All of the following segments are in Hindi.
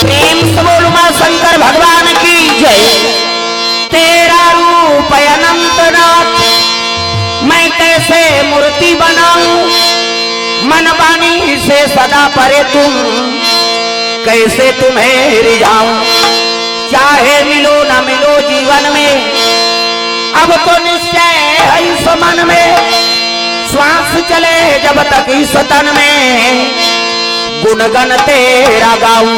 प्रेम से बोल मां शंकर भगवान की जय। तेरा रूप अनंतनाथ मैं कैसे मूर्ति बनाऊं, मन वाणी से सदा परे तुम कैसे तुम्हें रिझाऊं। चाहे मिलो न मिलो जीवन में अब तो निश्चय है इस मन में, श्वास चले जब तक इस तन में गुणगन तेरा गाऊं।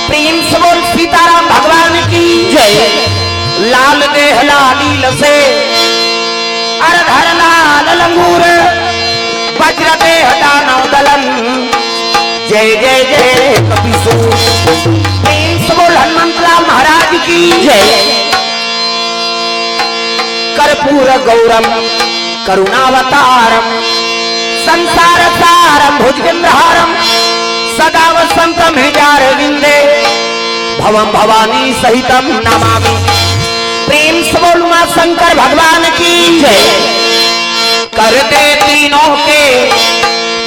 प्रेम से बोल सीताराम भगवान की जय। लाल देह लालील से अरधर लाल लंगूर, वज्र देह दानव दलन जय जय जय कपिसूर। प्रेम से बोल हनुमंतलाल महाराज की जय। कर्पूर गौरम करुणावतारम संसार सारम भुजगेंद्रहारम सदा वसंतम हृदयारविंदे भवम भवानी सहितम नमामि। प्रेम से बोल मां शंकर भगवान की जय। कर दे तीनों के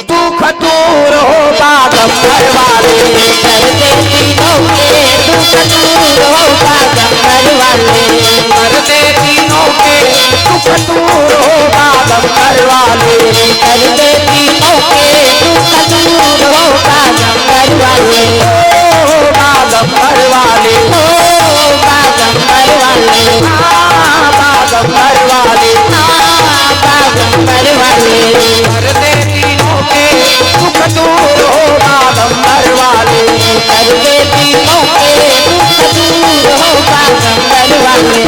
दुख दूर हो बागंबर वाले, कर दे तीनों के दुख दूर हो बागंबर वाले, कर दे तीनों के दुख दूर हो बागंबर वाले, कर दे तीनों के दुख दूर हो बागंबर वाले। ओ बागंबर वाले, ओ बागंबर वाले, हाँ बागंबर वाले, हाँ बागंबर वाले, कर दे तीनों के दुख दूर हो बागंबर वाले, कर दे तीनों के दुख दूर हो बागंबर वाले।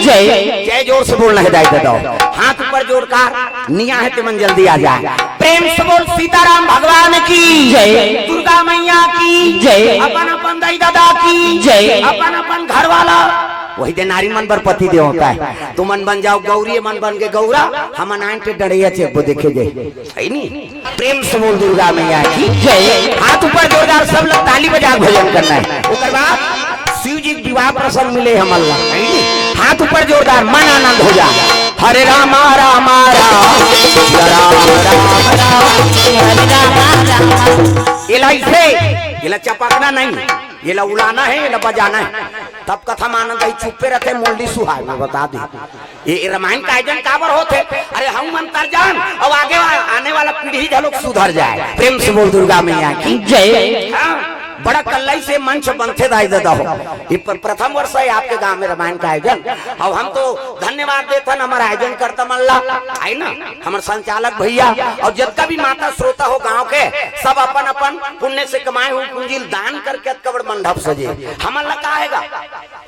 जय जोर से बोलना हिदायत दो, हाथ ऊपर जोड़कर निया है तो मन जल्दी आ जाए। प्रेम से बोल सीताराम भगवान की जय। दुर्गा मैया की जय। अपन अपन दाई दादा की जय। अपन अपन घर वाला वही दे नारी मन पर पति दे होता है। तुम मन बन जाओ गौरी, मन बन के गौरा, हम नाइन के डरिया चेक वो देखे जाए है नी। प्रेम से बोल दुर्गा मैया की जय। हाथ ऊपर जोरदार सब लोग ताली बजा भजन करना है। उसके बाद शिव जी विवाह प्रसंग मिले हम अल्लाह, हाथ ऊपर जोरदार मन आनंद हो जा। हरे राम राम राम राम राम राम। ये चपकना नहीं, ये उड़ाना है, ये बजाना है, तब कथम आनंद ही चुप्पे रहते मुंडी सुहाय। मैं बता दी ये रामायण का आयोजन काबर होते। अरे हम अंतर जान और आगे आने वाला पीढ़ी लोग सुधर जाए। प्रेम से बोल दुर्गा मैया की जय। बड़ा कल्लाई से मंच बनते दाई दादा हो। ये प्रथम वर्ष है आपके गांव में रामायण का आयोजन, और हम तो धन्यवाद देते हमारा आयोजन करता मल्ला है ना, हमारे संचालक भैया और जितना भी माता श्रोता हो गांव के सब अपन अपन पुण्य से कमाए हुए पूंजी दान करके कबड़ मंडप सजे। हमला का आएगा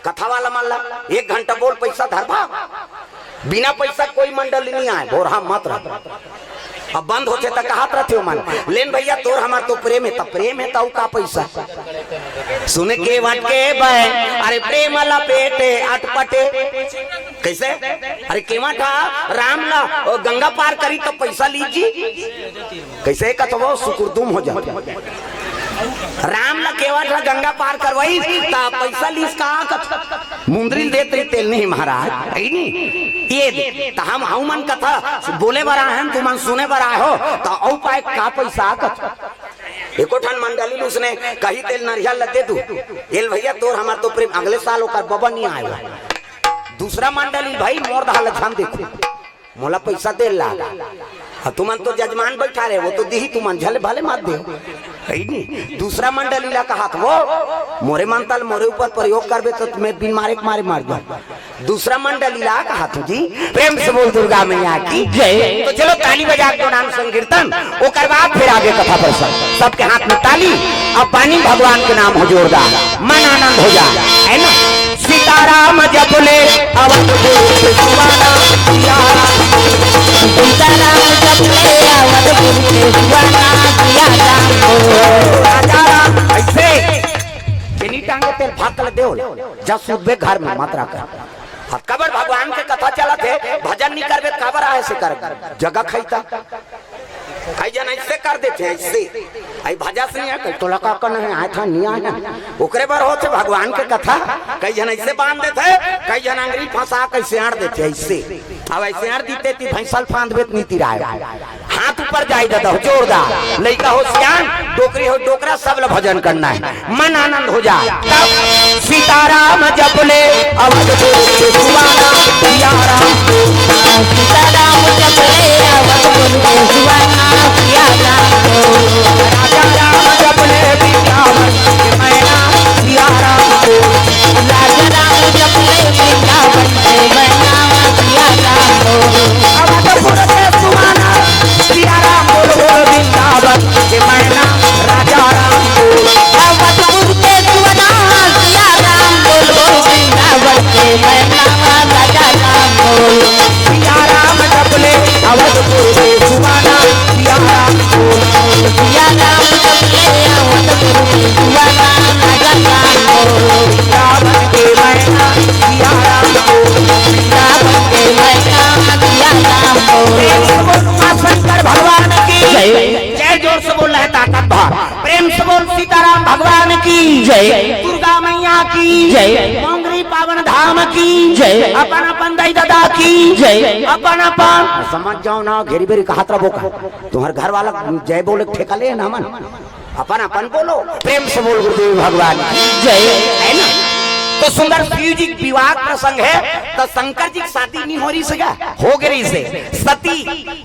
कथा वाला मल्ला 1 घंटा बोल पैसा धरवा, बिना पैसा कोई मंडली नहीं आए। बोर हम मत रह अब बंद होते तक हाथ रखे मन लेन भैया तोर हमार तो प्रेम है तब प्रेम है तो का पैसा सुने के वटके बहन अरे प्रेम ला पेटे अटपटे कैसे अरे केवा था राम ला गंगा पार करी तो पैसा लीजी कैसे कथो सुकुरदुम हो जाते राम ला केवा था गंगा पार करवाई ता पैसा लीस का मुंदरी देते तेल नहीं महाराज है नहीं ये ता हम हाउ मन कथा बोले बरा है तुम मन सुने बरा हो तो औ पाए का पैसा एको ठन मंडली उसने कही तेल नरिया लदे तू एल भैया तोर हमार तो प्रेम अगले साल ओकर बबा नहीं आएगा दूसरा मंडली भाई मोर दहाल ध्यान देखो मोला पैसा दे ला तुमन तो जजमान बैठा रहे वो तो दी तुमन झले भले मत दे नहीं दूसरा मंडली ला कहा वो मोरे मनतल मोरे ऊपर प्रयोग करबे तो तुम्हें बिन मारे मारे मार जाओ दूसरा मंडली ला कहा जी प्रेम से बोल दुर्गा मैया की जय। तो चलो ताली बजा के नाम संकीर्तन ओकर बाद फिर आगे कथा प्रसंग सबके हाथ में ताली अब पानी भगवान के नाम हो जोरदार मन आनंद हो जाए है ना सीताराम जपले अवधपुर से सुवाना सीताराम जपले अवधपुर से सुवाना राजा राम ऐसे बिनी टांगे तेल भाकल देओ जब सुबह घर में मात्रा कर कबर भगवान के कथा चला थे भजन नहीं करबे कबर आए से कर जगह खैता कई जन ऐसे कर देते ऐसे आई भजा से नहीं तो लगा कर नहीं आया था नहीं आया ओकरे बार होते भगवान के कथा कई जन ऐसे बांध देते कई जन अंगरी फंसा कैसे आड़ देते ऐसे अब ऐसे आड़ देते थी भैंसल फांद बेत नीति राय हाथ ऊपर जाई दादा जोरदार लइका हो सियान डोकरी हो डोकरा सब ला भजन करना है मन आनंद हो जाए तब सीताराम जपले अवधपुर से सुवाना सिया राम सीताराम जपले अवधपुर से सुवाना सिया राम राजा राम जपले वृंदावन के मैना सिया राम राजा राम जपले वृंदावन के मैना सिया राम अवधपुर से सुवाना सिया राम बोल बोल वृंदावन के मैना राजा राम अवधपुर से सुवाना सिया राम बोल बोल वृंदावन के मैना राजा राम सिया राम जपले अवधपुर से सुवाना सिया राम सिया राम जपले अवधपुर से सुवाना राजा राम वृंदावन के मैना सिया राम वृंदावन के मैना सिया राम शंकर भगवान की जय जय जोर से बोल रहा है ताकत भर प्रेम से बोल सीताराम भगवान की जय दुर्गा मैया की जय मोंगरी पावन धाम की जय अपन अपन दाई दादा की जय अपन अपन समझ जाओ ना घेरी बेरी कहा तरह बोका तुम्हारे घर वाला जय बोले ठेका ले ना मन अपन अपन बोलो प्रेम से बोल गुरुदेव भगवान की जय है ना। तो सुंदर शिव जी विवाह प्रसंग है तो शंकर जी की शादी नहीं हो रही सगा हो गई से सती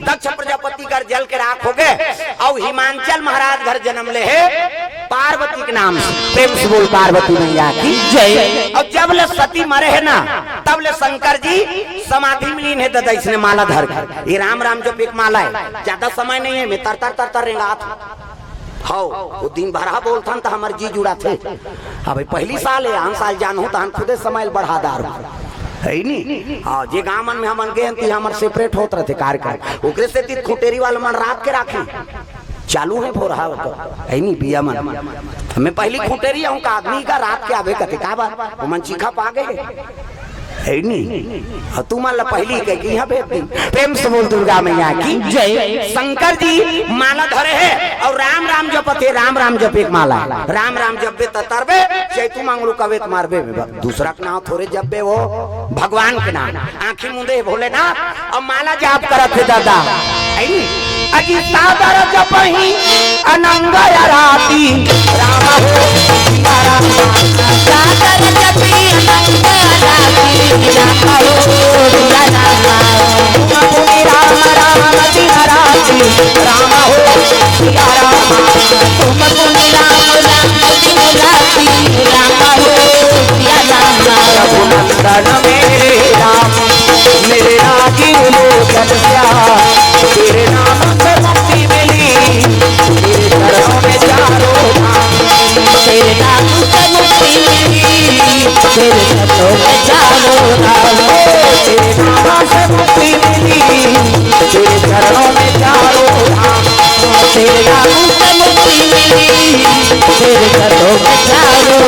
दक्ष प्रजापति घर जल के राख हो गए और हिमांचल महाराज घर जन्म ले है पार्वती के नाम से प्रेम से बोल पार्वती मैया की जय। और जब ले सती मरे है ना तब ले शंकर जी समाधि में लीन है दादा इसने माला धर कर ये राम राम जो एक माला है ज्यादा समय नहीं है मैं तर तर तर तर रेंगात हाँ वो दिन भरा बोलता तो हमारे जी जुड़ा थे अब पहली साल है हम साल जान हो तो हम खुदे समय बढ़ादार है नहीं हाँ जे गाँव में हम गए हमारे सेपरेट होते रहते कार्यक्रम ओकरे से खुटेरी वाला मन रात के राखे चालू है भोर है नहीं बिया मन मैं पहली खुटेरी हूँ का आदमी का रात के आवे कथे का बात मन चीखा पा गए है नहीं तू मान ला पहली कह के यहाँ भेज दी प्रेम से बोल दुर्गा मैया की जय। शंकर जी माला धरे है और राम राम जपते राम राम जप एक माला राम राम जपे तरबे चैतु मांगलू कवे मारबे दूसरा के नाम थोड़े जपे वो भगवान के नाम आंखी मुंदे भोले ना और माला जाप करत दादा अजी सादर जपही अनंग राती राम हो सादर जपी अनंग राती राम हो राम राम दिन राती राम हो सिया राम तुम पुनि राम राम दिन राती राम हो सिया राम रघुनंदन मेरे राम मेरे राजीव लोचन श्याम तेरे नाम से मुक्ति मिली तेरे चरणों में चारों धाम तेरे नाम से मुक्ति मिली तेरे चरणों में चारों धाम तेरे नाम से मुक्ति मिली तेरे चरणों में चारों सिर तो चारों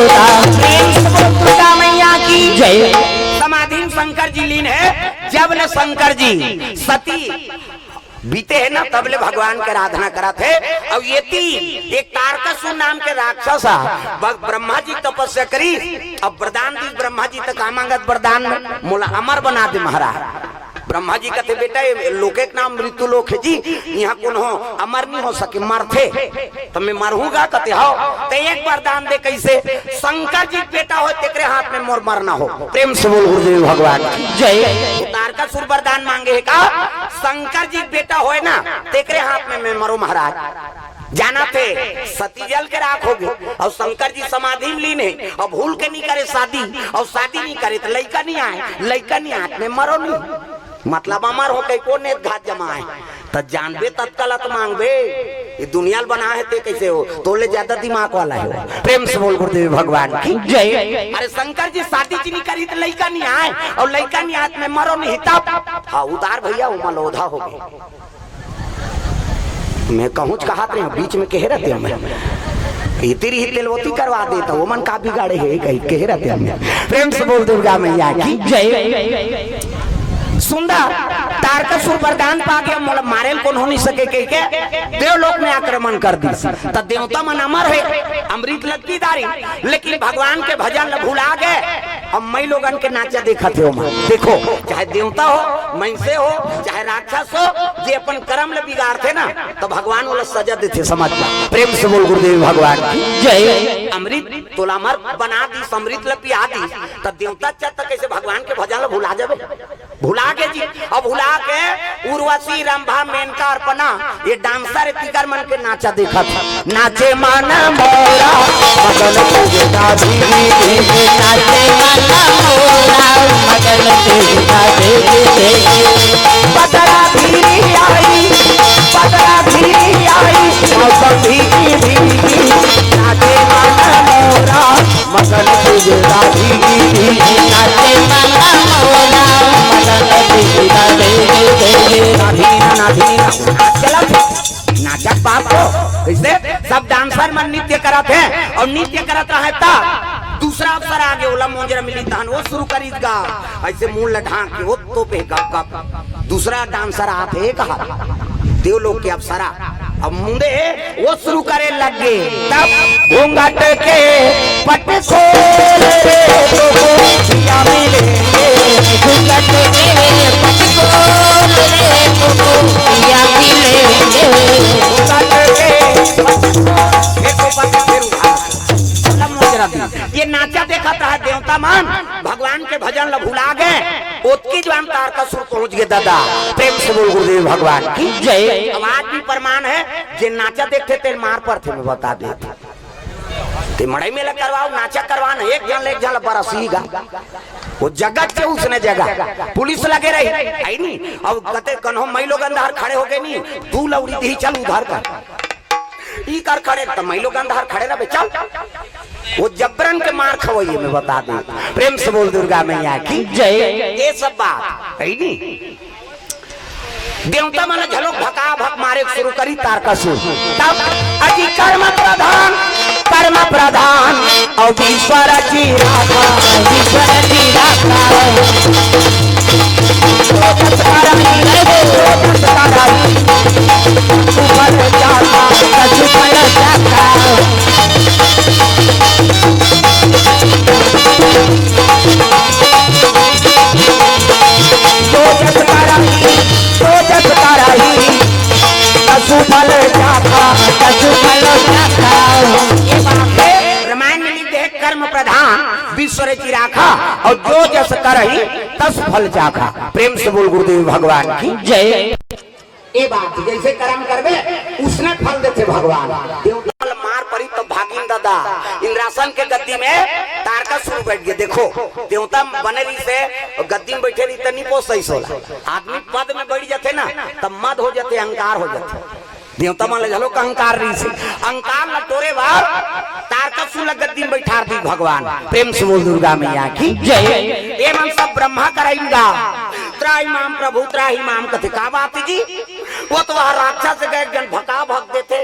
दुर्गा मैया की जय। समाधि शंकर जी लीन है। जब न शंकर जी सती बीते है ना तबले भगवान के आराधना करा थे। अब ये तीन एक तारकासुर नाम के राक्षस ब्रह्मा जी तपस्या करी। अब वरदान दी ब्रह्मा जी तक मांगत वरदान मोला अमर बना दे महाराज। ब्रह्मा जी कहते बेटा लोके के नाम मृत्यु लोक है जी, यहाँ कौन हो अमर नहीं हो सके मर थे तो मैं मरूंगा कहते हो तो एक वरदान दे कैसे शंकर जी बेटा हो तेरे हाथ में मोर मरना हो। प्रेम से बोल गुरुदेव भगवान जय। तारकासुर वरदान मांगे है का शंकर जी बेटा हो ना तेरे हाथ में मैं मरो महाराज। जाना थे सती जल के राख होगी और शंकर जी समाधि लीन है और भूल के नहीं करे शादी और शादी नहीं करे तो लड़का नहीं आए, लड़का नहीं आए में मरो नहीं मतलब अमर हो कई को नेत घात जमाए तो जानबे तत्काल तो मांगबे। ये दुनिया बना है ते कैसे हो तोले ज्यादा दिमाग वाला है। प्रेम से बोल गुरुदेव भगवान की जय। अरे शंकर जी शादी जी नहीं करी तो लड़का नहीं आए और लड़का नहीं आए में मरो नहीं तब हाँ उतार भैया वो मलोधा हो गए। मैं कहूँ कहा बीच में कह रहते मैं तेरी हिलेलवती करवा देता वो मन का बिगाड़े है कहीं कह रहते हैं। प्रेम से बोल दुर्गा मैया की जय। सुंदर तारकासुर वरदान पा गया मोला मारे कौन हो नहीं सके के देवलोक में आक्रमण कर दी तब देवता मन अमर है अमृत लगती दारी लेकिन भगवान के भजन भुला गए। अब मैं लोगन के नाचा देखा थे देखो चाहे देवता हो मनसे हो चाहे राक्षस हो जे अपन कर्म ले बिगाड़ते ना तो भगवान वाला सजा देते समझ। प्रेम से बोल गुरुदेव भगवान जय। अमृत तोलामर बना दी समृत लपिया दी तब देवता चाहता कैसे भगवान के भजन भुला जावे भुला के जी। अब भुला के उर्वशी रंभा मेनका अर्पणा ये डांसर तिकर मन के नाचा देखा था। नाचे माना मोरा मगन पूजता देवी नाचे माना मोरा मगन पूजता देवी पतरा धीरी आई मौसम भीगी नाचे माना मोरा मगन पूजता देवी नाचे माना मोरा नाचक बाप को कैसे सब डांसर मन नृत्य करत है और नृत्य करत रहे तब दूसरा अवसर आगे ओला मोजरा मिली तहन वो शुरू करी गा ऐसे मुंह लढा के वो तो पे गप दूसरा डांसर आते कहा देवलोक के अवसरा अब मुंडे वो शुरू करे लग गए तब घूंघट के पट खोल तो गोपियां मिले घूंघट के पट खोल तो गोपियां मिले घूंघट के पट फिर ये नाचा देखा था देवता मान भगवान के भजन ल भुला गए ओतकी जवान तारकासुर पहुंच गए दादा। प्रेम से बोल गुरुदेव भगवान की जय। आवाज भी प्रमाण है जे नाचा देखते थे मार पर थे मैं बता देता ते मड़ई में करवाओ नाचा करवाना एक जन बरसीगा वो जगह से उसने जगह पुलिस लगे रही आई नहीं अब कते कन्हो मई लोग अंदर खड़े हो गए नहीं तू लौड़ी दी चल उधार कर ई कर खड़े तो मई लोग अंदर खड़े रहे चल वो जबरन के मार खवैये में बता दे। प्रेम से बोल दुर्गा मैया की जय। ये सब बात है नहीं देवता मन झलोक भका भक मारे शुरू करी तारकासुर तब अजी कर्म प्रधान और ईश्वर जी राखा रामायण में लिखते हैं कर्म प्रधान विश्वर की राखा और जो जस करही तस फल चाखा। प्रेम से बोल गुरुदेव भगवान की जय। ये बात जैसे कर्म करबे उसने फल देते भगवान। देवता मार पड़ी तो भागिन दादा इंद्रासन के गद्दी में तारकासुर बैठ गए। देखो देवता बने रही से गद्दी में बैठे रही तो नहीं पोसई सोला आदमी पद में बैठ जाते ना तब मद हो जाते अहंकार हो जाते देवता मान ले अहंकार रही से अहंकार न तोरे बार तारकासुर गद्दी में बैठा दी भगवान। प्रेम से बोल दुर्गा मैया की जय। एवं सब ब्रह्मा कराएगा त्राही माम प्रभु त्राही माम कथे का बात जी वो तो वह राक्षस गए जन भका भग देते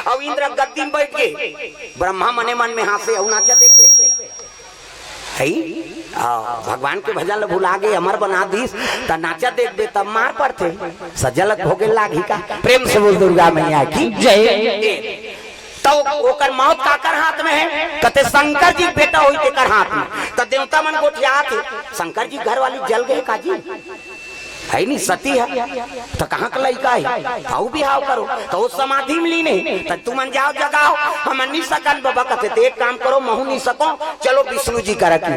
और इंद्र गद्दी में बैठ गए। ब्रह्मा मने मन में हासे और नाचा देख बे है भगवान के भजन भुला गए अमर बना दीस त नाचा देख बे तब मार पड़ते सजलक भोगे लागी का। प्रेम से बोल दुर्गा मैया की जय। तो ओकर मौत काकर हाथ में है कहते शंकर जी बेटा होई तेकर हाथ में। तो देवता मन गोठिया थे शंकर जी घर वाली जल गए काजी है नहीं सती है तो कहाँ का लड़का है हाउ भी हाउ करो तो उस समाधि में लीने तो तुम जाओ जगाओ हम नहीं सकन बाबा कहते एक काम करो महू नहीं सको चलो विष्णु जी का रख